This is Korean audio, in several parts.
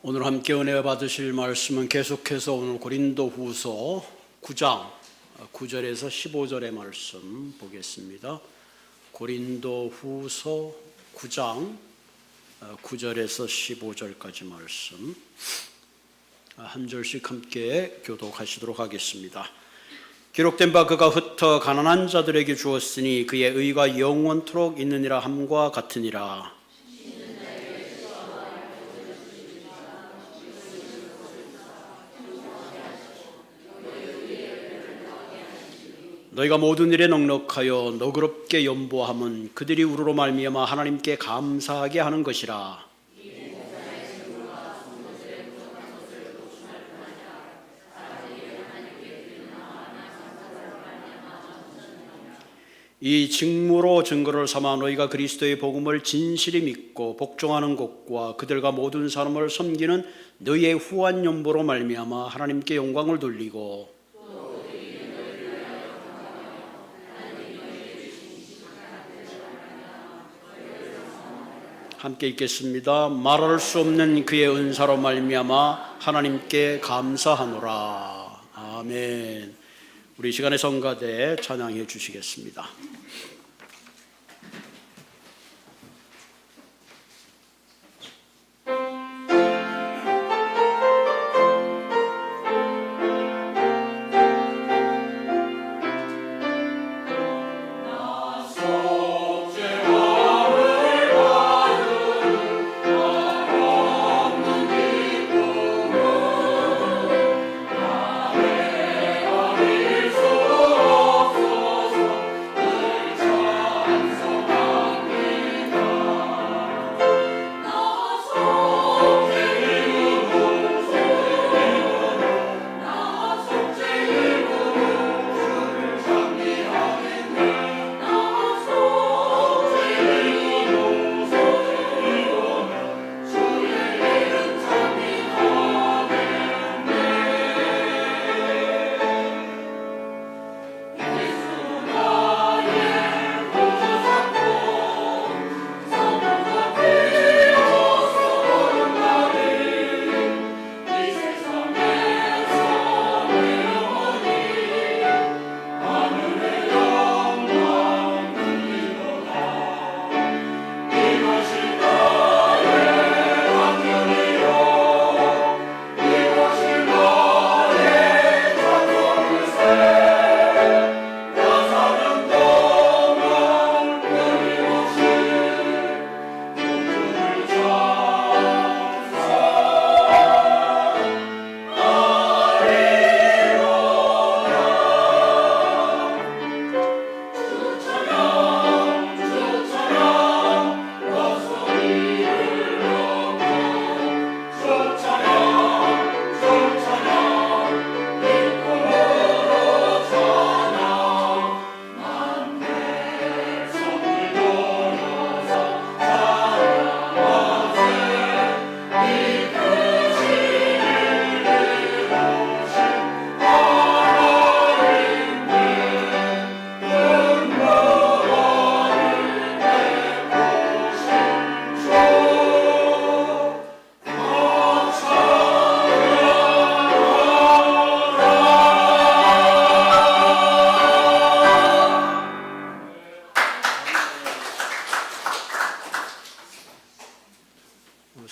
오늘 함께 은혜 받으실 말씀은 계속해서 오늘 고린도후서 9장 9절에서 15절의 말씀 보겠습니다. 고린도후서 9장 9절에서 15절까지 말씀 한 절씩 함께 교독하시도록 하겠습니다. 기록된 바 그가 흩어 가난한 자들에게 주었으니 그의 의가 영원토록 있느니라 함과 같으니라. 너희가 모든 일에 넉넉하여 너그럽게 연보함은 그들이 우리로 말미암아 하나님께 감사하게 하는 것이라. 이 직무로 증거를 삼아 너희가 그리스도의 복음을 진실히 믿고 복종하는 것과 그들과 모든 사람을 섬기는 너희의 후한 연보로 말미암아 하나님께 영광을 돌리고 함께 읽겠습니다. 말할 수 없는 그의 은사로 말미암아 하나님께 감사하노라. 아멘. 우리 시간에 성가대 찬양해 주시겠습니다.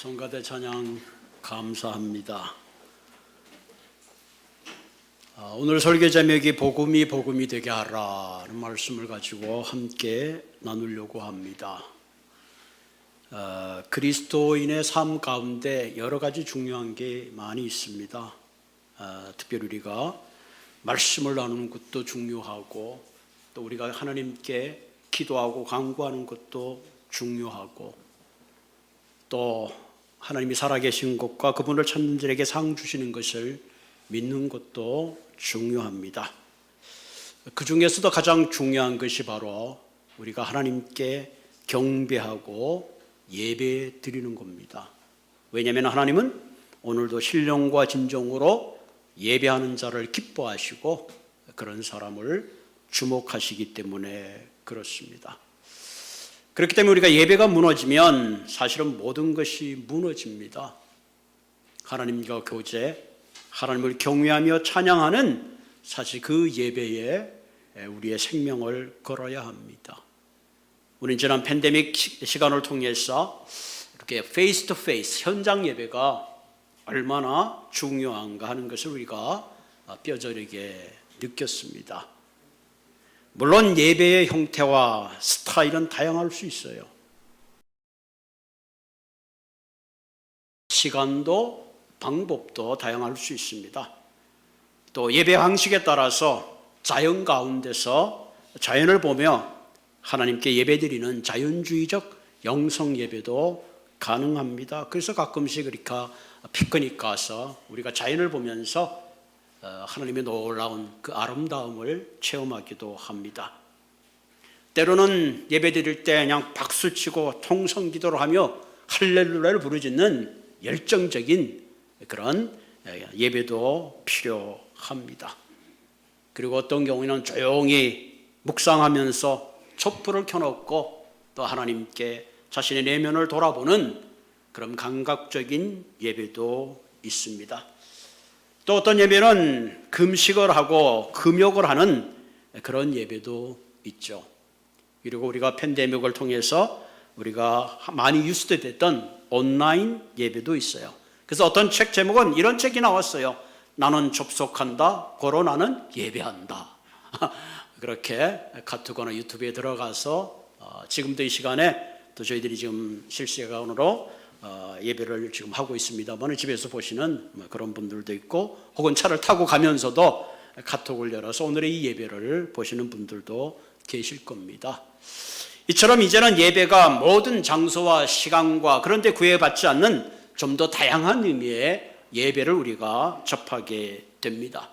성가대 찬양 감사합니다. 오늘 설교 제목이 복음이 되게 하라는 말씀을 가지고 함께 나누려고 합니다. 그리스도인의 삶 가운데 여러 가지 중요한 게 많이 있습니다. 특별히 우리가 말씀을 나누는 것도 중요하고 또 우리가 하나님께 기도하고 간구하는 것도 중요하고 또 하나님이 살아계신 것과 그분을 찾는 자에게 상 주시는 것을 믿는 것도 중요합니다. 그 중에서도 가장 중요한 것이 바로 우리가 하나님께 경배하고 예배 드리는 겁니다. 왜냐하면 하나님은 오늘도 신령과 진정으로 예배하는 자를 기뻐하시고 그런 사람을 주목하시기 때문에 그렇습니다. 그렇기 때문에 우리가 예배가 무너지면 사실은 모든 것이 무너집니다. 하나님과 교제, 하나님을 경외하며 찬양하는 사실 그 예배에 우리의 생명을 걸어야 합니다. 우리는 지난 팬데믹 시간을 통해서 이렇게 페이스 투 페이스 현장 예배가 얼마나 중요한가 하는 것을 우리가 뼈저리게 느꼈습니다. 물론 예배의 형태와 스타일은 다양할 수 있어요. 시간도 방법도 다양할 수 있습니다. 또 예배 방식에 따라서 자연 가운데서 자연을 보며 하나님께 예배드리는 자연주의적 영성 예배도 가능합니다. 그래서 가끔씩 이렇게 피크닉 가서 우리가 자연을 보면서 하나님의 놀라운 그 아름다움을 체험하기도 합니다. 때로는 예배드릴 때 그냥 박수치고 통성기도를 하며 할렐루야를 부르짖는 열정적인 그런 예배도 필요합니다. 그리고 어떤 경우에는 조용히 묵상하면서 촛불을 켜놓고 또 하나님께 자신의 내면을 돌아보는 그런 감각적인 예배도 있습니다. 또 어떤 예배는 금식을 하고 금욕을 하는 그런 예배도 있죠. 그리고 우리가 팬데믹을 통해서 우리가 많이 유스됐던 온라인 예배도 있어요. 그래서 어떤 책 제목은 이런 책이 나왔어요. 나는 접속한다, 코로나는 예배한다. 그렇게 카톡이나 유튜브에 들어가서 지금도 이 시간에 또 저희들이 지금 실시간으로 예배를 지금 하고 있습니다만 집에서 보시는 그런 분들도 있고 혹은 차를 타고 가면서도 카톡을 열어서 오늘의 이 예배를 보시는 분들도 계실 겁니다. 이처럼 이제는 예배가 모든 장소와 시간과 그런 데 구애받지 않는 좀 더 다양한 의미의 예배를 우리가 접하게 됩니다.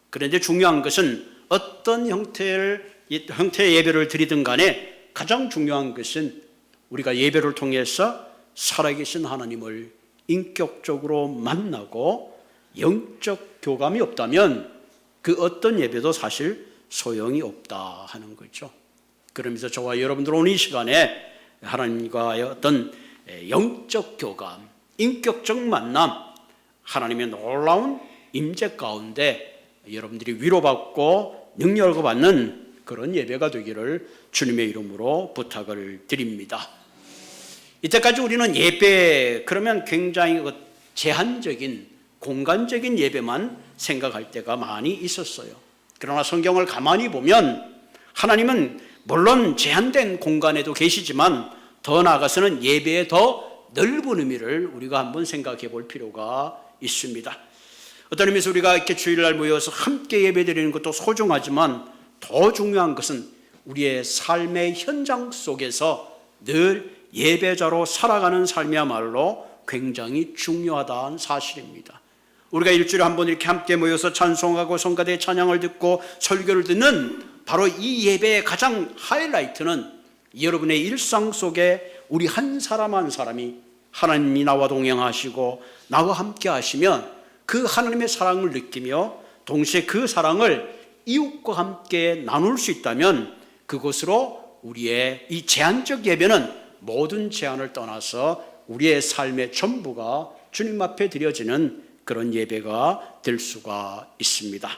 그런데 중요한 것은 어떤 형태의 예배를 드리든 간에 가장 중요한 것은 우리가 예배를 통해서 살아계신 하나님을 인격적으로 만나고 영적 교감이 없다면 그 어떤 예배도 사실 소용이 없다 하는 거죠. 그러면서 저와 여러분들 오늘 이 시간에 하나님과의 어떤 영적 교감, 인격적 만남, 하나님의 놀라운 임재 가운데 여러분들이 위로받고 능력을 받는 그런 예배가 되기를 주님의 이름으로 부탁을 드립니다. 이때까지 우리는 예배 그러면 굉장히 제한적인 공간적인 예배만 생각할 때가 많이 있었어요. 그러나 성경을 가만히 보면 하나님은 물론 제한된 공간에도 계시지만 더 나아가서는 예배의 더 넓은 의미를 우리가 한번 생각해 볼 필요가 있습니다. 어떤 의미에서 우리가 이렇게 주일날 모여서 함께 예배드리는 것도 소중하지만 더 중요한 것은 우리의 삶의 현장 속에서 늘 예배자로 살아가는 삶이야말로 굉장히 중요하다는 사실입니다. 우리가 일주일에 한 번 이렇게 함께 모여서 찬송하고 성가대 찬양을 듣고 설교를 듣는 바로 이 예배의 가장 하이라이트는 여러분의 일상 속에 우리 한 사람 한 사람이 하나님이 나와 동행하시고 나와 함께 하시면 그 하나님의 사랑을 느끼며 동시에 그 사랑을 이웃과 함께 나눌 수 있다면 그것으로 우리의 이 제한적 예배는 모든 제한을 떠나서 우리의 삶의 전부가 주님 앞에 드려지는 그런 예배가 될 수가 있습니다.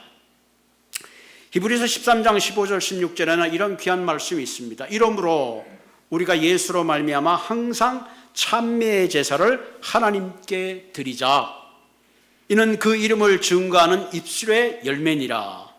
히브리서 13장 15절 16절에는 이런 귀한 말씀이 있습니다. 이러므로 우리가 예수로 말미암아 항상 찬미의 제사를 하나님께 드리자. 이는 그 이름을 증거하는 입술의 열매니라.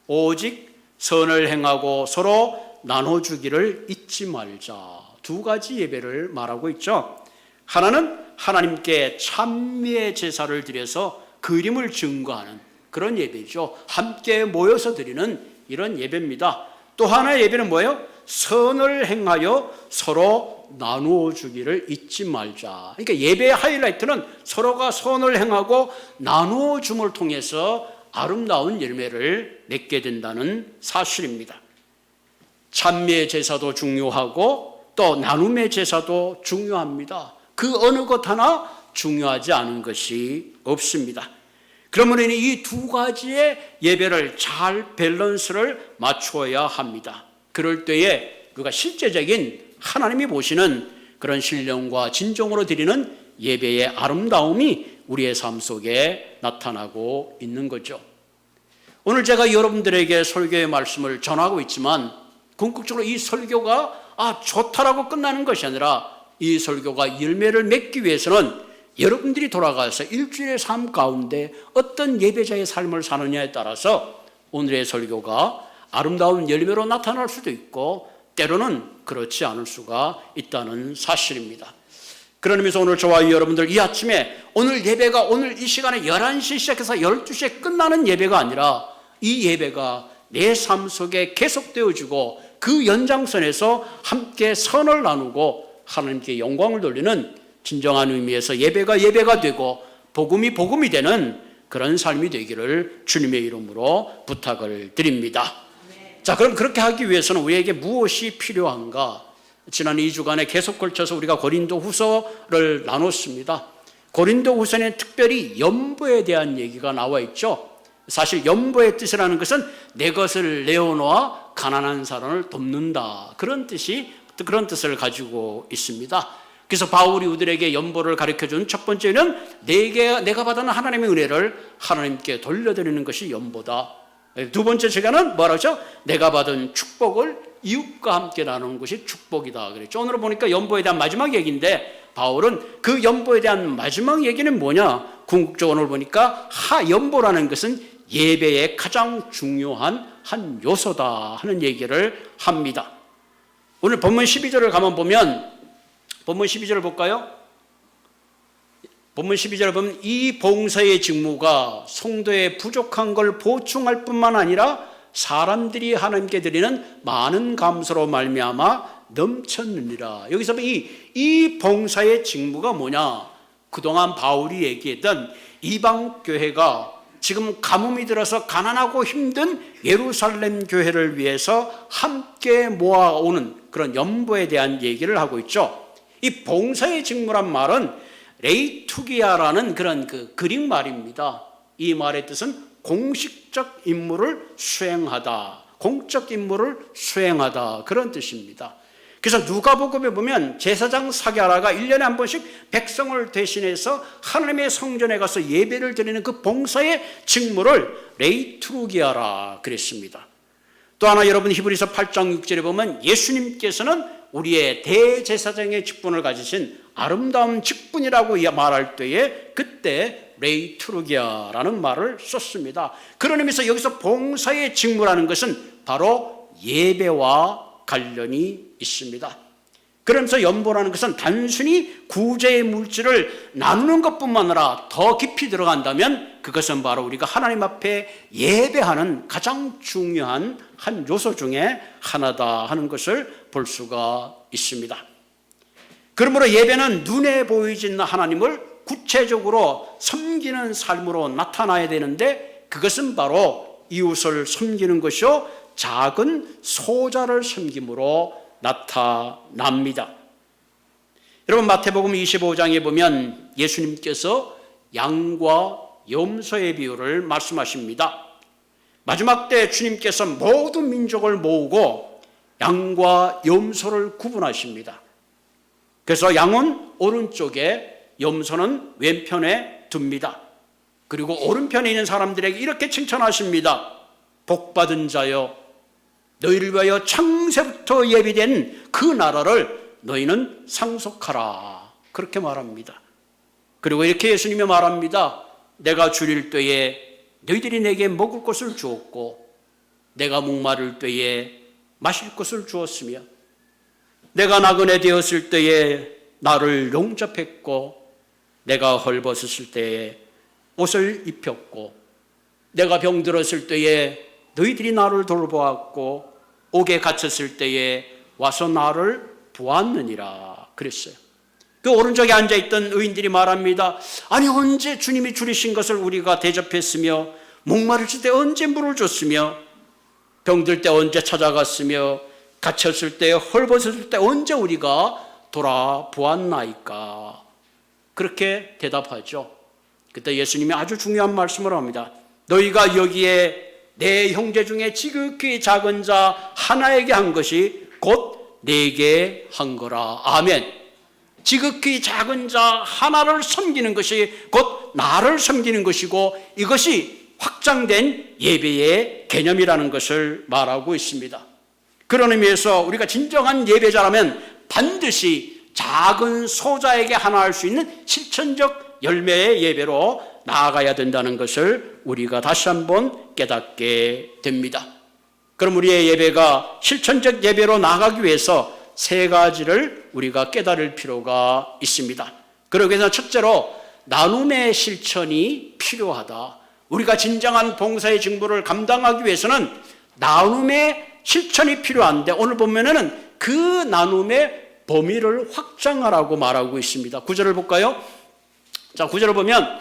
오직 선을 행하고 서로 나눠주기를 잊지 말자. 두 가지 예배를 말하고 있죠. 하나는 하나님께 찬미의 제사를 드려서 그 이름을 증거하는 그런 예배죠. 함께 모여서 드리는 이런 예배입니다. 또 하나의 예배는 뭐예요? 선을 행하여 서로 나누어 주기를 잊지 말자. 그러니까 예배의 하이라이트는 서로가 선을 행하고 나누어 줌을 통해서 아름다운 열매를 맺게 된다는 사실입니다. 찬미의 제사도 중요하고 또 나눔의 제사도 중요합니다. 그 어느 것 하나 중요하지 않은 것이 없습니다. 그러므로 이 두 가지의 예배를 잘 밸런스를 맞추어야 합니다. 그럴 때에 그가 실제적인 하나님이 보시는 그런 신령과 진정으로 드리는 예배의 아름다움이 우리의 삶 속에 나타나고 있는 거죠. 오늘 제가 여러분들에게 설교의 말씀을 전하고 있지만 궁극적으로 이 설교가 좋다라고 끝나는 것이 아니라 이 설교가 열매를 맺기 위해서는 여러분들이 돌아가서 일주일의 삶 가운데 어떤 예배자의 삶을 사느냐에 따라서 오늘의 설교가 아름다운 열매로 나타날 수도 있고 때로는 그렇지 않을 수가 있다는 사실입니다. 그런 의미에서 오늘 저와 여러분들 이 아침에 오늘 예배가 오늘 이 시간에 11시에 시작해서 12시에 끝나는 예배가 아니라 이 예배가 내 삶 속에 계속되어지고 그 연장선에서 함께 선을 나누고 하나님께 영광을 돌리는 진정한 의미에서 예배가 되고 복음이 되는 그런 삶이 되기를 주님의 이름으로 부탁을 드립니다. 자, 그럼 그렇게 하기 위해서는 우리에게 무엇이 필요한가? 지난 2주간에 계속 걸쳐서 우리가 고린도 후서를 나눴습니다. 고린도 후서는 특별히 연보에 대한 얘기가 나와 있죠. 사실 연보의 뜻이라는 것은 내 것을 내어놓아 가난한 사람을 돕는다, 그런 뜻을 가지고 있습니다. 그래서 바울이 우리에게 연보를 가르쳐준 첫 번째는 내가 받은 하나님의 은혜를 하나님께 돌려드리는 것이 연보다. 두 번째 시간은 뭐라죠? 내가 받은 축복을 이웃과 함께 나누는 것이 축복이다 그랬죠. 오늘 보니까 연보에 대한 마지막 얘기인데 바울은 그 연보에 대한 마지막 얘기는 뭐냐? 궁극적으로 오늘 보니까 연보라는 것은 예배의 가장 중요한 한 요소다 하는 얘기를 합니다. 오늘 본문 12절을 가만 보면 본문 12절을 볼까요? 본문 12절을 보면 이 봉사의 직무가 성도의 부족한 걸 보충할 뿐만 아니라 사람들이 하나님께 드리는 많은 감사로 말미암아 넘쳤느니라. 여기서 이 봉사의 직무가 뭐냐? 그동안 바울이 얘기했던 이방 교회가 지금 가뭄이 들어서 가난하고 힘든 예루살렘 교회를 위해서 함께 모아오는 그런 연보에 대한 얘기를 하고 있죠. 이 봉사의 직무란 말은 레이투기아라는 그런 그릭 말입니다. 이 말의 뜻은 공식적 임무를 수행하다, 공적 임무를 수행하다, 그런 뜻입니다. 그래서 누가복음에 보면 제사장 사게라가 1년에 한 번씩 백성을 대신해서 하나님의 성전에 가서 예배를 드리는 그 봉사의 직무를 레이투기아라 그랬습니다. 또 하나 여러분 히브리서 8장 6절에 보면 예수님께서는 우리의 대제사장의 직분을 가지신 아름다운 직분이라고 말할 때에 그때 레이투르기아라는 말을 썼습니다. 그런 의미에서 여기서 봉사의 직무라는 것은 바로 예배와 관련이 있습니다. 그러면서 연보라는 것은 단순히 구제의 물질을 나누는 것뿐만 아니라 더 깊이 들어간다면 그것은 바로 우리가 하나님 앞에 예배하는 가장 중요한 한 요소 중에 하나다 하는 것을 볼 수가 있습니다. 그러므로 예배는 눈에 보이진 하나님을 구체적으로 섬기는 삶으로 나타나야 되는데 그것은 바로 이웃을 섬기는 것이요 작은 소자를 섬김으로 나타납니다. 여러분 마태복음 25장에 보면 예수님께서 양과 염소의 비유를 말씀하십니다. 마지막 때 주님께서 모든 민족을 모으고 양과 염소를 구분하십니다. 그래서 양은 오른쪽에 염소는 왼편에 둡니다. 그리고 오른편에 있는 사람들에게 이렇게 칭찬하십니다. 복받은 자여, 너희를 위하여 창세부터 예비된 그 나라를 너희는 상속하라, 그렇게 말합니다. 그리고 이렇게 예수님이 말합니다. 내가 줄일 때에 너희들이 내게 먹을 것을 주었고 내가 목마를 때에 마실 것을 주었으며 내가 나그네 되었을 때에 나를 용접했고 내가 헐벗었을 때에 옷을 입혔고 내가 병들었을 때에 너희들이 나를 돌보았고 옥에 갇혔을 때에 와서 나를 보았느니라 그랬어요. 그 오른쪽에 앉아있던 의인들이 말합니다. 아니 언제 주님이 줄이신 것을 우리가 대접했으며 목마르실 때 언제 물을 줬으며 병들 때 언제 찾아갔으며 갇혔을 때 헐벗었을 때 언제 우리가 돌아보았나이까, 그렇게 대답하죠. 그때 예수님이 아주 중요한 말씀을 합니다. 너희가 여기에 내 형제 중에 지극히 작은 자 하나에게 한 것이 곧 내게 한 거라. 아멘. 지극히 작은 자 하나를 섬기는 것이 곧 나를 섬기는 것이고, 이것이 확장된 예배의 개념이라는 것을 말하고 있습니다. 그런 의미에서 우리가 진정한 예배자라면 반드시 작은 소자에게 하나 할 수 있는 실천적 열매의 예배로 나아가야 된다는 것을 우리가 다시 한번 깨닫게 됩니다. 그럼 우리의 예배가 실천적 예배로 나아가기 위해서 세 가지를 우리가 깨달을 필요가 있습니다. 그러기 위해서 첫째로 나눔의 실천이 필요하다. 우리가 진정한 봉사의 직무를 감당하기 위해서는 나눔의 실천이 필요한데, 오늘 보면은 그 나눔의 범위를 확장하라고 말하고 있습니다. 9절을 볼까요? 자, 9절을 보면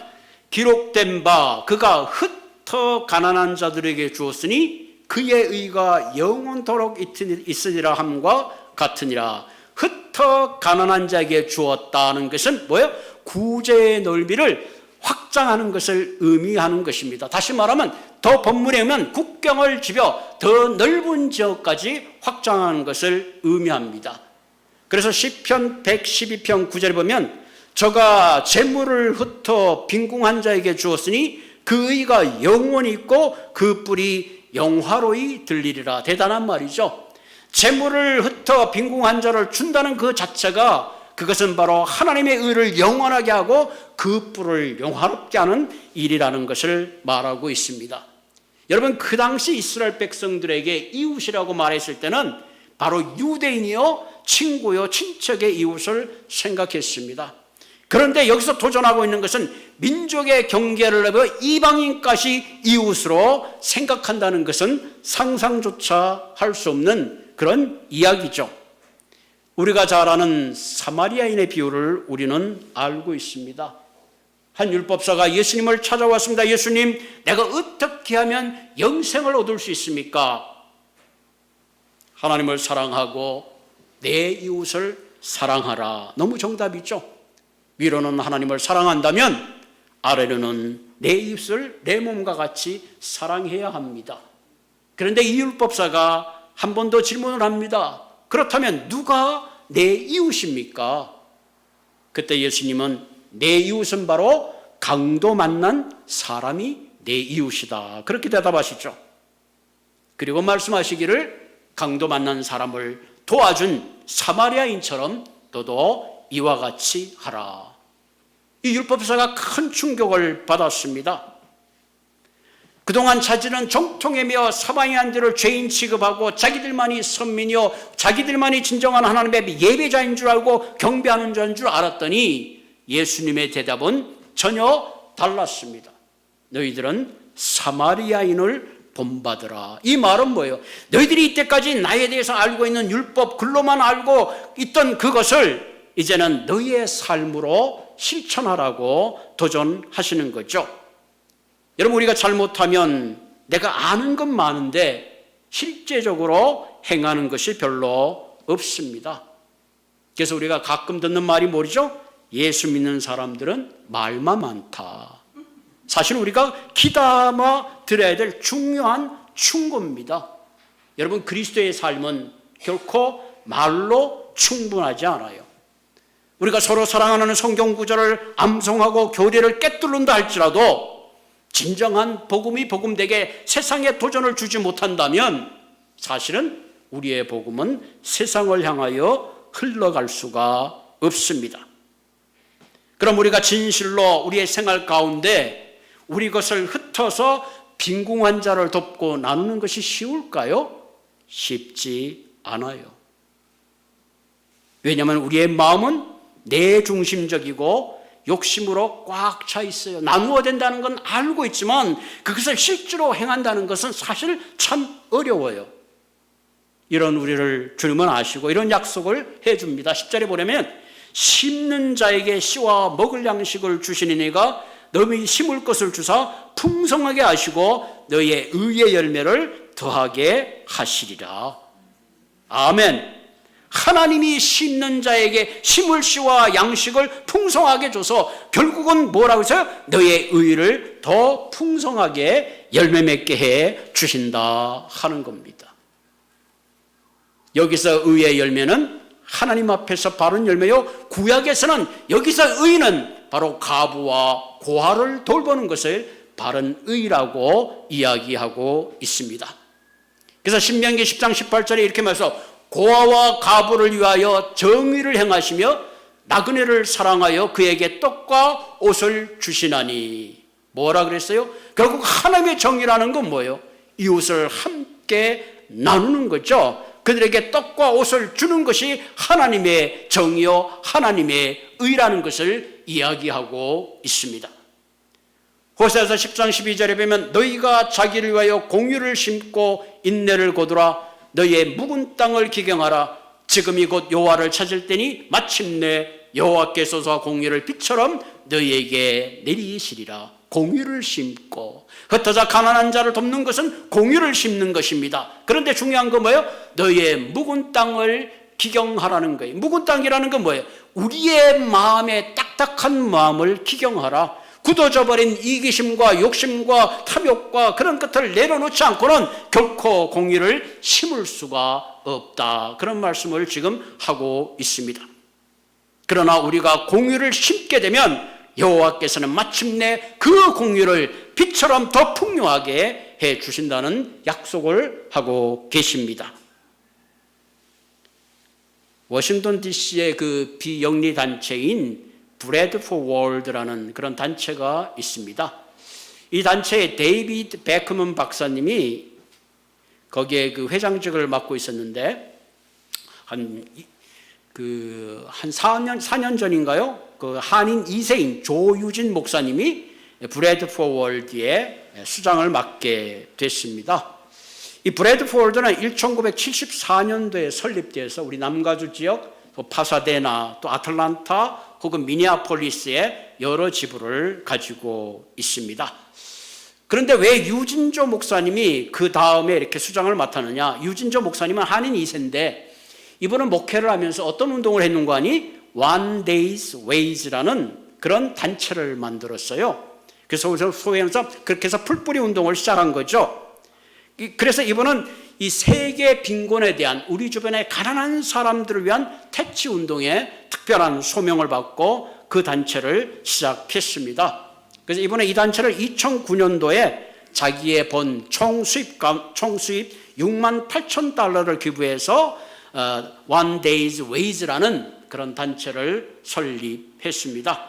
기록된 바 그가 흩어 가난한 자들에게 주었으니 그의 의가 영원토록 있으리라 함과 같으니라. 흩어 가난한 자에게 주었다는 것은 뭐예요? 구제의 넓이를 확장하는 것을 의미하는 것입니다. 다시 말하면 더 본문에 보면 국경을 지벼 더 넓은 지역까지 확장하는 것을 의미합니다. 그래서 시편 112편 9절에 보면 저가 재물을 흩어 빈궁한 자에게 주었으니 그 의가 영원히 있고 그 뿔이 영화로이 들리리라. 대단한 말이죠. 재물을 흩어 빈궁한 자를 준다는 그 자체가, 그것은 바로 하나님의 의를 영원하게 하고 그 뿔을 영화롭게 하는 일이라는 것을 말하고 있습니다. 여러분, 그 당시 이스라엘 백성들에게 이웃이라고 말했을 때는 바로 유대인이요, 친구요, 친척의 이웃을 생각했습니다. 그런데 여기서 도전하고 있는 것은 민족의 경계를 넘어 이방인까지 이웃으로 생각한다는 것은 상상조차 할 수 없는 그런 이야기죠. 우리가 잘 아는 사마리아인의 비유를 우리는 알고 있습니다. 한 율법사가 예수님을 찾아왔습니다. 예수님, 내가 어떻게 하면 영생을 얻을 수 있습니까? 하나님을 사랑하고 내 이웃을 사랑하라. 너무 정답이죠. 위로는 하나님을 사랑한다면 아래로는 내 이웃을 내 몸과 같이 사랑해야 합니다. 그런데 이 율법사가 한 번 더 질문을 합니다. 그렇다면 누가 내 이웃입니까? 그때 예수님은 내 이웃은 바로 강도 만난 사람이 내 이웃이다. 그렇게 대답하시죠. 그리고 말씀하시기를 강도 만난 사람을 도와준 사마리아인처럼 너도 이와 같이 하라. 이 율법사가 큰 충격을 받았습니다. 그동안 자기는 정통이며 사마리아인들을 죄인 취급하고 자기들만이 선민이요, 자기들만이 진정한 하나님의 예배자인 줄 알고 경배하는 자인 줄 알았더니 예수님의 대답은 전혀 달랐습니다. 너희들은 사마리아인을 본받으라. 이 말은 뭐예요? 너희들이 이때까지 나에 대해서 알고 있는 율법, 글로만 알고 있던 그것을 이제는 너희의 삶으로 실천하라고 도전하시는 거죠. 여러분, 우리가 잘못하면 내가 아는 건 많은데 실제적으로 행하는 것이 별로 없습니다. 그래서 우리가 가끔 듣는 말이 뭐죠? 예수 믿는 사람들은 말만 많다. 사실 우리가 귀담아 들어야 될 중요한 충고입니다. 여러분, 그리스도의 삶은 결코 말로 충분하지 않아요. 우리가 서로 사랑하는 성경 구절을 암송하고 교리를 꿰뚫는다 할지라도 진정한 복음이 복음되게 세상에 도전을 주지 못한다면 사실은 우리의 복음은 세상을 향하여 흘러갈 수가 없습니다. 그럼 우리가 진실로 우리의 생활 가운데 우리 것을 흩어서 빈궁한 자를 돕고 나누는 것이 쉬울까요? 쉽지 않아요. 왜냐하면 우리의 마음은 내 중심적이고 욕심으로 꽉 차 있어요. 나누어야 된다는 건 알고 있지만 그것을 실제로 행한다는 것은 사실 참 어려워요. 이런 우리를 주님은 아시고 이런 약속을 해줍니다. 10절에 보려면 심는 자에게 씨와 먹을 양식을 주시는 이가 너희 심을 것을 주사 풍성하게 하시고 너희의 의의 열매를 더하게 하시리라. 아멘. 하나님이 심는 자에게 심을 씨와 양식을 풍성하게 줘서 결국은 뭐라고 해서요? 너의 의를 더 풍성하게 열매 맺게 해 주신다 하는 겁니다. 여기서 의의 열매는 하나님 앞에서 바른 열매요. 구약에서는 여기서 의는 바로 과부와 고아를 돌보는 것을 바른 의라고 이야기하고 있습니다. 그래서 신명기 10장 18절에 이렇게 말해서 고아와 과부를 위하여 정의를 행하시며 나그네를 사랑하여 그에게 떡과 옷을 주시나니. 뭐라 그랬어요? 결국 하나님의 정의라는 건 뭐예요? 이웃을 함께 나누는 거죠. 그들에게 떡과 옷을 주는 것이 하나님의 정의요 하나님의 의라는 것을 이야기하고 있습니다. 호세아서 10장 12절에 보면 너희가 자기를 위하여 공유를 심고 인내를 거두라. 너희의 묵은 땅을 기경하라. 지금이 곧 여호와를 찾을 때니 마침내 여호와께서 공유를 빛처럼 너희에게 내리시리라. 공유를 심고, 흩어져 가난한 자를 돕는 것은 공유를 심는 것입니다. 그런데 중요한 건 뭐예요? 너희의 묵은 땅을 기경하라는 거예요. 묵은 땅이라는 건 뭐예요? 우리의 마음의 딱딱한 마음을 기경하라. 굳어져 버린 이기심과 욕심과 탐욕과 그런 것을 내려놓지 않고는 결코 공의를 심을 수가 없다. 그런 말씀을 지금 하고 있습니다. 그러나 우리가 공의를 심게 되면 여호와께서는 마침내 그 공의를 빛처럼 더 풍요하게 해 주신다는 약속을 하고 계십니다. 워싱턴 DC의 그 비영리 단체인 브레드 포 월드라는 그런 단체가 있습니다. 이 단체의 데이비드 베크먼 박사님이 거기에 그 회장직을 맡고 있었는데 한 4년 전인가요? 그 한인 2세인 조유진 목사님이 브래드 포월드의 수장을 맡게 됐습니다. 이 브래드 포월드는 1974년도에 설립돼서 우리 남가주 지역, 또 파사데나, 또 아틀란타 혹은 미니아폴리스에 여러 지부를 가지고 있습니다. 그런데 왜 유진조 목사님이 그 다음에 이렇게 수장을 맡았느냐? 유진조 목사님은 한인 2세인데 이분은 목회를 하면서 어떤 운동을 했는가 하니 One Day's Ways라는 그런 단체를 만들었어요. 그래서 소위에서 그렇게 해서 풀뿌리 운동을 시작한 거죠. 그래서 이분은 이 세계 빈곤에 대한 우리 주변의 가난한 사람들을 위한 퇴치 운동에 특별한 소명을 받고 그 단체를 시작했습니다. 그래서 이번에 이 단체를 2009년도에 자기의 번 총수입 6만 8천 달러를 기부해서 One Day's Ways라는 그런 단체를 설립했습니다.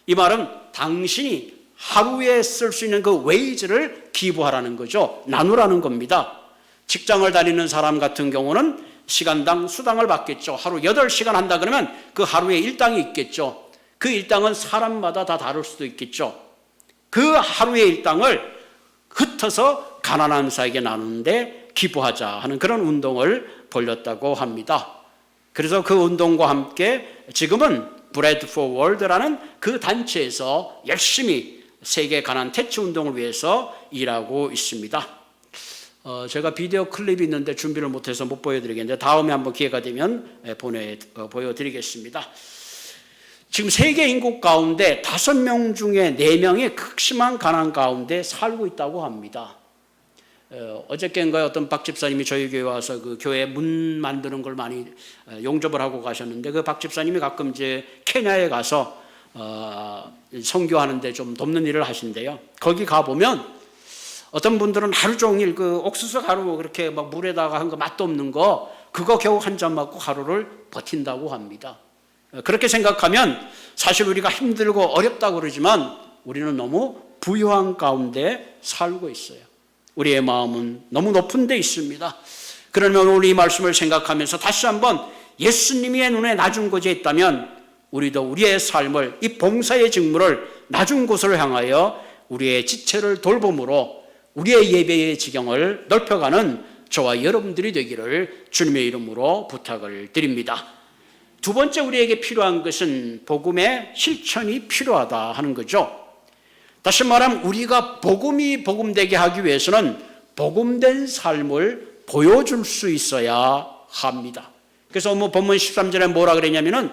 이 말은 당신이 하루에 쓸 수 있는 그 웨이즈를 기부하라는 거죠. 나누라는 겁니다. 직장을 다니는 사람 같은 경우는 시간당 수당을 받겠죠. 하루 8시간 한다 그러면 그 하루에 일당이 있겠죠. 그 일당은 사람마다 다 다를 수도 있겠죠. 그 하루의 일당을 흩어서 가난한 사에게 나누는데 기부하자 하는 그런 운동을 벌였다고 합니다. 그래서 그 운동과 함께 지금은 브레드 포 월드라는 그 단체에서 열심히 세계 가난 퇴치 운동을 위해서 일하고 있습니다. 제가 비디오 클립이 있는데 준비를 못해서 못 보여드리겠는데 다음에 한번 기회가 되면 보여드리겠습니다. 지금 세계 인구 가운데 5명 중에 4명이 극심한 가난 가운데 살고 있다고 합니다. 어저께인가요? 어떤 박 집사님이 저희 교회 와서 그 교회 문 만드는 걸 많이 용접을 하고 가셨는데 그 박 집사님이 가끔 이제 케냐에 가서 선교하는데 좀 돕는 일을 하신대요. 거기 가보면 어떤 분들은 하루 종일 그 옥수수 가루 그렇게 막 물에다가 한 거 맛도 없는 거 그거 겨우 한 잔 맞고 하루를 버틴다고 합니다. 그렇게 생각하면 사실 우리가 힘들고 어렵다고 그러지만 우리는 너무 부유한 가운데 살고 있어요. 우리의 마음은 너무 높은 데 있습니다. 그러면 우리 이 말씀을 생각하면서 다시 한번 예수님의 눈에 낮은 곳에 있다면 우리도 우리의 삶을 이 봉사의 직무를 낮은 곳을 향하여 우리의 지체를 돌봄으로 우리의 예배의 지경을 넓혀가는 저와 여러분들이 되기를 주님의 이름으로 부탁을 드립니다. 두 번째 우리에게 필요한 것은 복음의 실천이 필요하다 하는 거죠. 다시 말하면 우리가 복음이 복음되게 하기 위해서는 복음된 삶을 보여줄 수 있어야 합니다. 그래서 본문 13절에 뭐라 그랬냐면은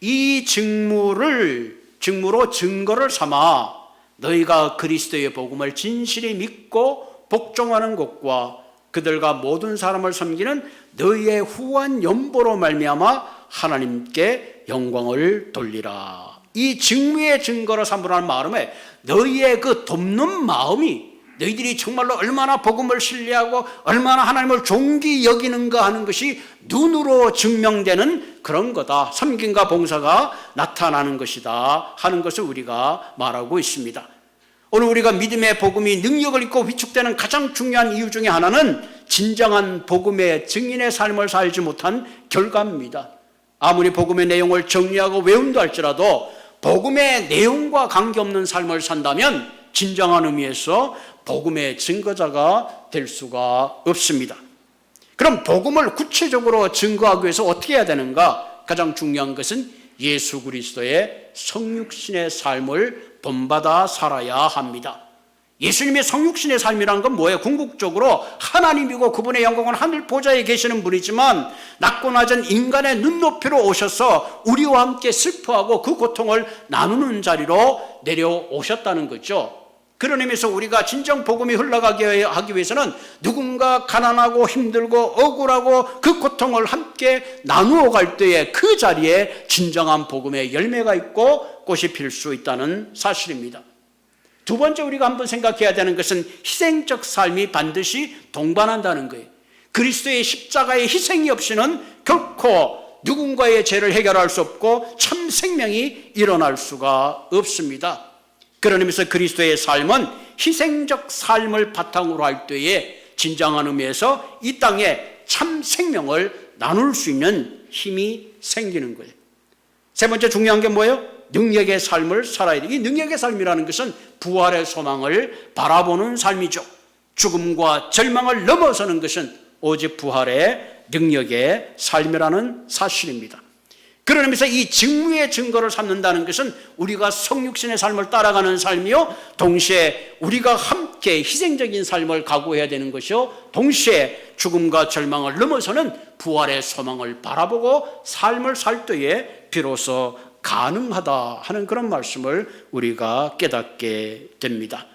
이 직무로 증거를 삼아 너희가 그리스도의 복음을 진실히 믿고 복종하는 것과 그들과 모든 사람을 섬기는 너희의 후한 연보로 말미암아 하나님께 영광을 돌리라. 이 직무의 증거로 삼으라는 마음에 너희의 그 돕는 마음이 너희들이 정말로 얼마나 복음을 신뢰하고 얼마나 하나님을 존귀 여기는가 하는 것이 눈으로 증명되는 그런 거다. 섬김과 봉사가 나타나는 것이다 하는 것을 우리가 말하고 있습니다. 오늘 우리가 믿음의 복음이 능력을 잃고 위축되는 가장 중요한 이유 중에 하나는 진정한 복음의 증인의 삶을 살지 못한 결과입니다. 아무리 복음의 내용을 정리하고 외운다 할지라도 복음의 내용과 관계없는 삶을 산다면 진정한 의미에서 복음의 증거자가 될 수가 없습니다. 그럼 복음을 구체적으로 증거하기 위해서 어떻게 해야 되는가? 가장 중요한 것은 예수 그리스도의 성육신의 삶을 본받아 살아야 합니다. 예수님의 성육신의 삶이란 건 뭐예요? 궁극적으로 하나님이고 그분의 영광은 하늘 보좌에 계시는 분이지만 낮고 낮은 인간의 눈높이로 오셔서 우리와 함께 슬퍼하고 그 고통을 나누는 자리로 내려오셨다는 거죠. 그런 의미에서 우리가 진정 복음이 흘러가게 하기 위해서는 누군가 가난하고 힘들고 억울하고 그 고통을 함께 나누어 갈 때에 그 자리에 진정한 복음의 열매가 있고 꽃이 필 수 있다는 사실입니다. 두 번째 우리가 한번 생각해야 되는 것은 희생적 삶이 반드시 동반한다는 거예요. 그리스도의 십자가의 희생이 없이는 결코 누군가의 죄를 해결할 수 없고 참 생명이 일어날 수가 없습니다. 그런 의미에서 그리스도의 삶은 희생적 삶을 바탕으로 할 때에 진정한 의미에서 이 땅에 참 생명을 나눌 수 있는 힘이 생기는 거예요. 세 번째 중요한 게 뭐예요? 능력의 삶을 살아야 돼요. 이 능력의 삶이라는 것은 부활의 소망을 바라보는 삶이죠. 죽음과 절망을 넘어서는 것은 오직 부활의 능력의 삶이라는 사실입니다. 그런 의미에서 이 직무의 증거를 삼는다는 것은 우리가 성육신의 삶을 따라가는 삶이요, 동시에 우리가 함께 희생적인 삶을 각오해야 되는 것이요, 동시에 죽음과 절망을 넘어서는 부활의 소망을 바라보고 삶을 살 때에 비로소 가능하다 하는 그런 말씀을 우리가 깨닫게 됩니다.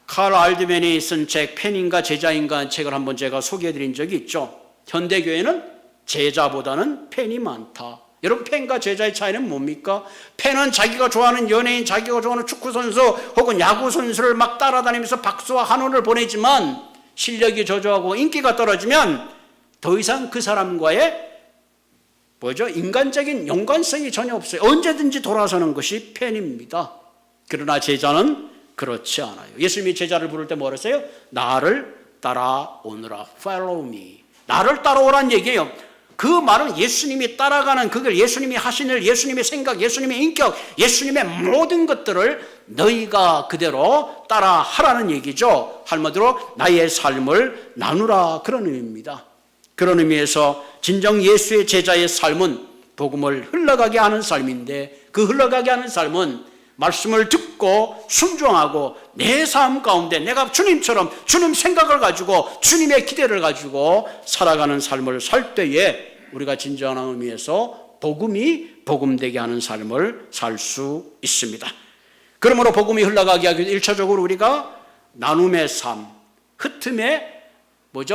칼 알드맨이 쓴 책 팬인가 제자인가 한 책을 한번 제가 소개해드린 적이 있죠. 현대교회는 제자보다는 팬이 많다. 여러분, 팬과 제자의 차이는 뭡니까? 팬은 자기가 좋아하는 연예인, 자기가 좋아하는 축구선수 혹은 야구선수를 막 따라다니면서 박수와 환호를 보내지만 실력이 저조하고 인기가 떨어지면 더 이상 그 사람과의 인간적인 연관성이 전혀 없어요. 언제든지 돌아서는 것이 팬입니다. 그러나 제자는 그렇지 않아요. 예수님이 제자를 부를 때 뭐라 했어요? 나를 따라오너라. Follow me. 나를 따라오란 얘기예요. 그 말은 예수님이 따라가는 그걸 예수님이 하신 일, 예수님의 생각, 예수님의 인격, 예수님의 모든 것들을 너희가 그대로 따라하라는 얘기죠. 한마디로 나의 삶을 나누라, 그런 의미입니다. 그런 의미에서 진정 예수의 제자의 삶은 복음을 흘러가게 하는 삶인데, 그 흘러가게 하는 삶은 말씀을 듣고 순종하고 내 삶 가운데 내가 주님처럼 주님 생각을 가지고 주님의 기대를 가지고 살아가는 삶을 살 때에 우리가 진정한 의미에서 복음이 복음되게 하는 삶을 살 수 있습니다. 그러므로 복음이 흘러가게 하기 위해 1차적으로 우리가 나눔의 삶, 흩음의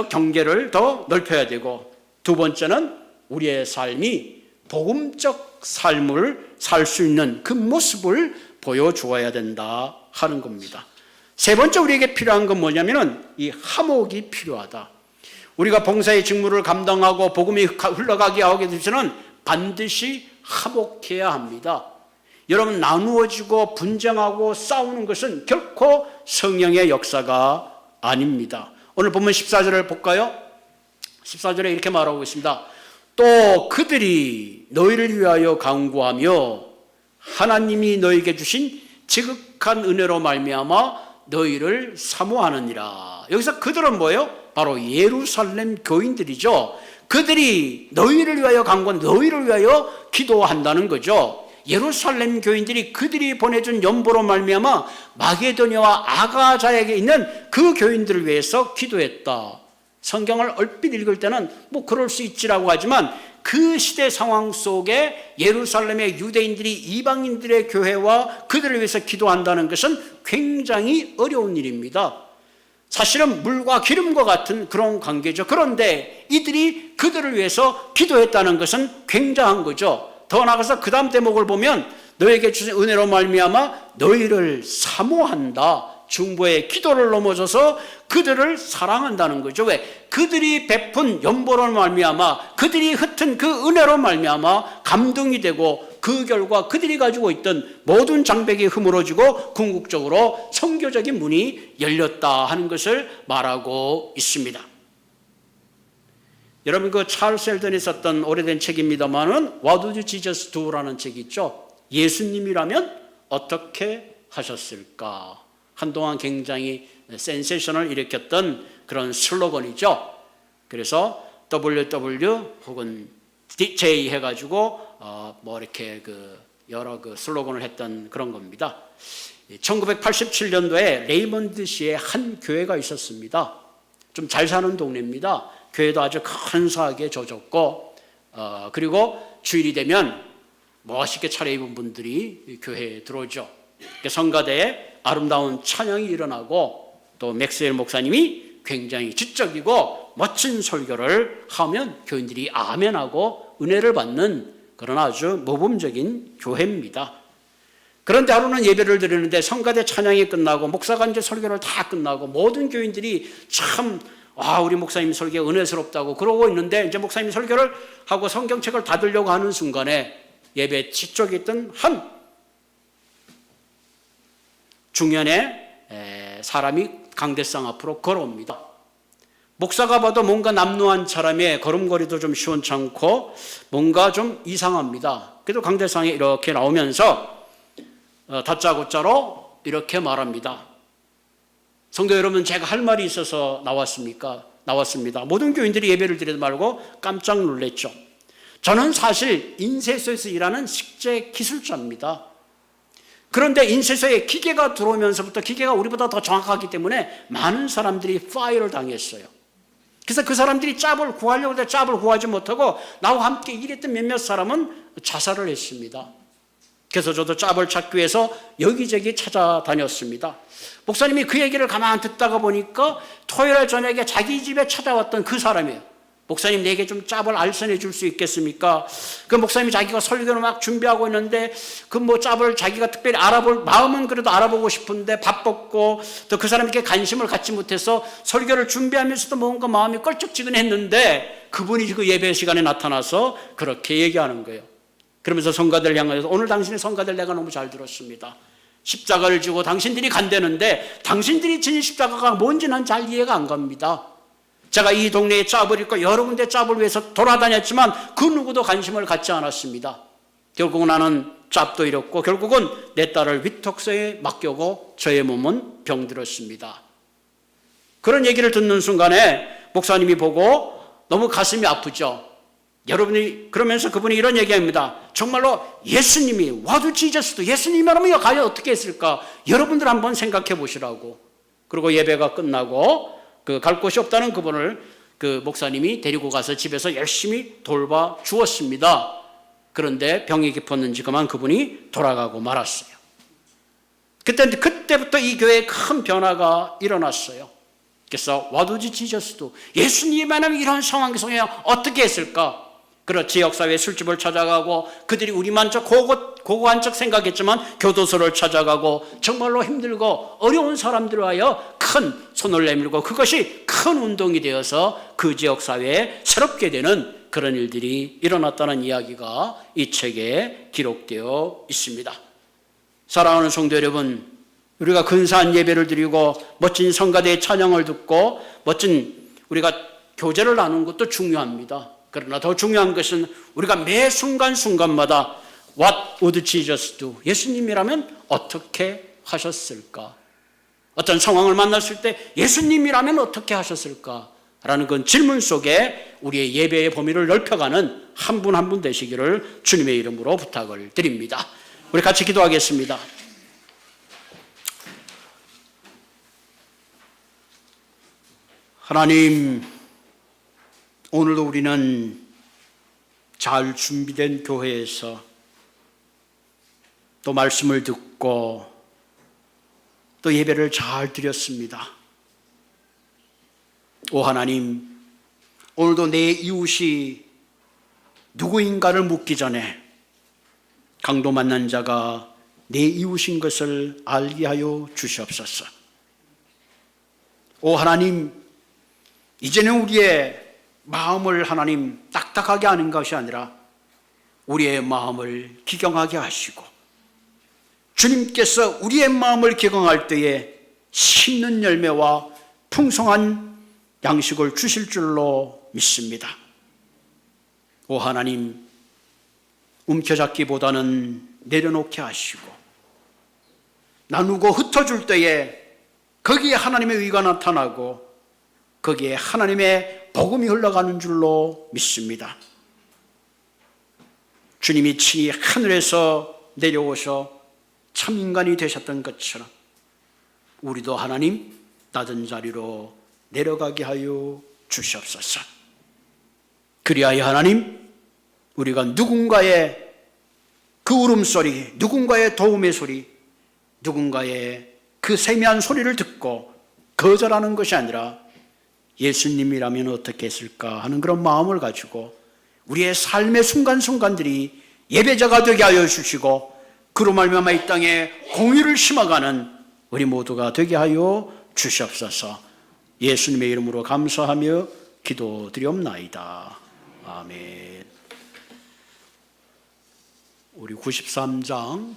경계를 더 넓혀야 되고, 두 번째는 우리의 삶이 복음적 삶을 살 수 있는 그 모습을 보여주어야 된다 하는 겁니다. 세 번째 우리에게 필요한 건 뭐냐면은 이 화목이 필요하다. 우리가 봉사의 직무를 감당하고 복음이 흘러가게 하기 위해서는 반드시 화목해야 합니다. 여러분, 나누어지고 분쟁하고 싸우는 것은 결코 성령의 역사가 아닙니다. 오늘 본문 14절을 볼까요? 14절에 이렇게 말하고 있습니다. 또 그들이 너희를 위하여 간구하며 하나님이 너희에게 주신 지극한 은혜로 말미암아 너희를 사모하느니라. 여기서 그들은 뭐예요? 바로 예루살렘 교인들이죠. 그들이 너희를 위하여 간구한, 너희를 위하여 기도한다는 거죠. 예루살렘 교인들이 그들이 보내준 연보로 말미암아 마게도냐와 아가자에게 있는 그 교인들을 위해서 기도했다. 성경을 얼핏 읽을 때는 그럴 수 있지라고 하지만 그 시대 상황 속에 예루살렘의 유대인들이 이방인들의 교회와 그들을 위해서 기도한다는 것은 굉장히 어려운 일입니다. 사실은 물과 기름과 같은 그런 관계죠. 그런데 이들이 그들을 위해서 기도했다는 것은 굉장한 거죠. 더 나아가서 그 다음 대목을 보면 너에게 주신 은혜로 말미암아 너희를 사모한다. 중보의 기도를 넘어서서 그들을 사랑한다는 거죠. 왜? 그들이 베푼 연보로 말미암아 그들이 흩은 그 은혜로 말미암아 감동이 되고 그 결과 그들이 가지고 있던 모든 장벽이 허물어지고 궁극적으로 선교적인 문이 열렸다 하는 것을 말하고 있습니다. 여러분 그 찰스 셀던이 썼던 오래된 책입니다만은 What Would Jesus Do라는 책이 있죠. 예수님이라면 어떻게 하셨을까? 한동안 굉장히 센세이션을 일으켰던 그런 슬로건이죠. 그래서 WW 혹은 DJ 해가지고 뭐 이렇게 여러 슬로건을 했던 그런 겁니다. 1987년도에 레이먼드시에 한 교회가 있었습니다. 좀 잘 사는 동네입니다. 교회도 아주 근사하게 져졌고 그리고 주일이 되면 멋있게 차려입은 분들이 교회에 들어오죠. 성가대에 아름다운 찬양이 일어나고 또 맥스웰 목사님이 굉장히 지적이고 멋진 설교를 하면 교인들이 아멘하고 은혜를 받는 그런 아주 모범적인 교회입니다. 그런데 하루는 예배를 드리는데 성가대 찬양이 끝나고 목사가 이제 설교를 다 끝나고 모든 교인들이 참 우리 목사님 설교 은혜스럽다고 그러고 있는데 이제 목사님 설교를 하고 성경책을 닫으려고 하는 순간에 예배 뒤쪽에 있던 한 중년의 사람이 강대상 앞으로 걸어옵니다. 목사가 봐도 뭔가 남루한 사람의 걸음걸이도 좀 시원찮고 뭔가 좀 이상합니다. 그래도 강대상에 이렇게 나오면서 다짜고짜로 이렇게 말합니다. 성도 여러분, 제가 할 말이 있어서 나왔습니다. 모든 교인들이 예배를 드리지 말고 깜짝 놀랐죠. 저는 사실 인쇄소에서 일하는 식재 기술자입니다. 그런데 인쇄소에 기계가 들어오면서부터 기계가 우리보다 더 정확하기 때문에 많은 사람들이 파이어를 당했어요. 그래서 그 사람들이 짭을 구하려고 해도 짭을 구하지 못하고 나와 함께 일했던 몇몇 사람은 자살을 했습니다. 그래서 저도 짭을 찾기 위해서 여기저기 찾아다녔습니다. 목사님이 그 얘기를 가만히 듣다가 보니까 토요일 저녁에 자기 집에 찾아왔던 그 사람이에요. 목사님, 내게 좀 짭을 알선해 줄 수 있겠습니까? 그 목사님이 자기가 설교를 막 준비하고 있는데 그 짭을 자기가 특별히 알아볼 마음은 그래도 알아보고 싶은데 바빴고 또 그 사람에게 관심을 갖지 못해서 설교를 준비하면서도 뭔가 마음이 껄쩍지근했는데 그분이 그 예배 시간에 나타나서 그렇게 얘기하는 거예요. 그러면서 성가들 향해서 오늘 당신의 성가들 내가 너무 잘 들었습니다. 십자가를 지고 당신들이 간다는데 당신들이 진 십자가가 뭔지 난 잘 이해가 안 갑니다. 제가 이 동네에 짭을 입고 여러 군데 짭을 위해서 돌아다녔지만 그 누구도 관심을 갖지 않았습니다. 결국은 나는 짭도 잃었고 결국은 내 딸을 위톡소에 맡겨고 저의 몸은 병들었습니다. 그런 얘기를 듣는 순간에 목사님이 보고 너무 가슴이 아프죠. 여러분이 그러면서 그분이 이런 얘기합니다. 정말로 예수님이 와도 지저스도 예수님이라면 과연 어떻게 했을까? 여러분들 한번 생각해 보시라고. 그리고 예배가 끝나고 갈 곳이 없다는 그분을 그 목사님이 데리고 가서 집에서 열심히 돌봐 주었습니다. 그런데 병이 깊었는지 그만 그분이 돌아가고 말았어요. 그때부터 이 교회에 큰 변화가 일어났어요. 그래서 와도지 지저스도 예수님만은 이런 상황 속에 어떻게 했을까? 그렇지, 역사회 술집을 찾아가고 그들이 우리만 고고한 척 생각했지만 교도소를 찾아가고 정말로 힘들고 어려운 사람들을 위하여 큰 손을 내밀고 그것이 큰 운동이 되어서 그 지역 사회에 새롭게 되는 그런 일들이 일어났다는 이야기가 이 책에 기록되어 있습니다. 사랑하는 성도 여러분, 우리가 근사한 예배를 드리고 멋진 성가대의 찬양을 듣고 멋진 우리가 교제를 나누는 것도 중요합니다. 그러나 더 중요한 것은 우리가 매 순간순간마다 What would Jesus do? 예수님이라면 어떻게 하셨을까? 어떤 상황을 만났을 때 예수님이라면 어떻게 하셨을까? 라는 그 질문 속에 우리의 예배의 범위를 넓혀가는 한 분 한 분 되시기를 주님의 이름으로 부탁을 드립니다. 우리 같이 기도하겠습니다. 하나님, 오늘도 우리는 잘 준비된 교회에서 또 말씀을 듣고 또 예배를 잘 드렸습니다. 오 하나님, 오늘도 내 이웃이 누구인가를 묻기 전에 강도 만난 자가 내 이웃인 것을 알게 하여 주시옵소서. 오 하나님, 이제는 우리의 마음을 하나님 딱딱하게 하는 것이 아니라 우리의 마음을 기경하게 하시고, 주님께서 우리의 마음을 기경할 때에 심는 열매와 풍성한 양식을 주실 줄로 믿습니다. 오 하나님, 움켜잡기보다는 내려놓게 하시고 나누고 흩어줄 때에 거기에 하나님의 의가 나타나고 거기에 하나님의 복음이 흘러가는 줄로 믿습니다. 주님이 친히 하늘에서 내려오셔 참 인간이 되셨던 것처럼 우리도 하나님 낮은 자리로 내려가게 하여 주시옵소서. 그리하여 하나님, 우리가 누군가의 그 울음소리, 누군가의 도움의 소리, 누군가의 그 세미한 소리를 듣고 거절하는 것이 아니라 예수님이라면 어떻게 했을까 하는 그런 마음을 가지고 우리의 삶의 순간순간들이 예배자가 되게 하여 주시고 그로 말미암아 이 땅에 공의를 심어가는 우리 모두가 되게 하여 주시옵소서. 예수님의 이름으로 감사하며 기도드리옵나이다. 아멘. 우리 93장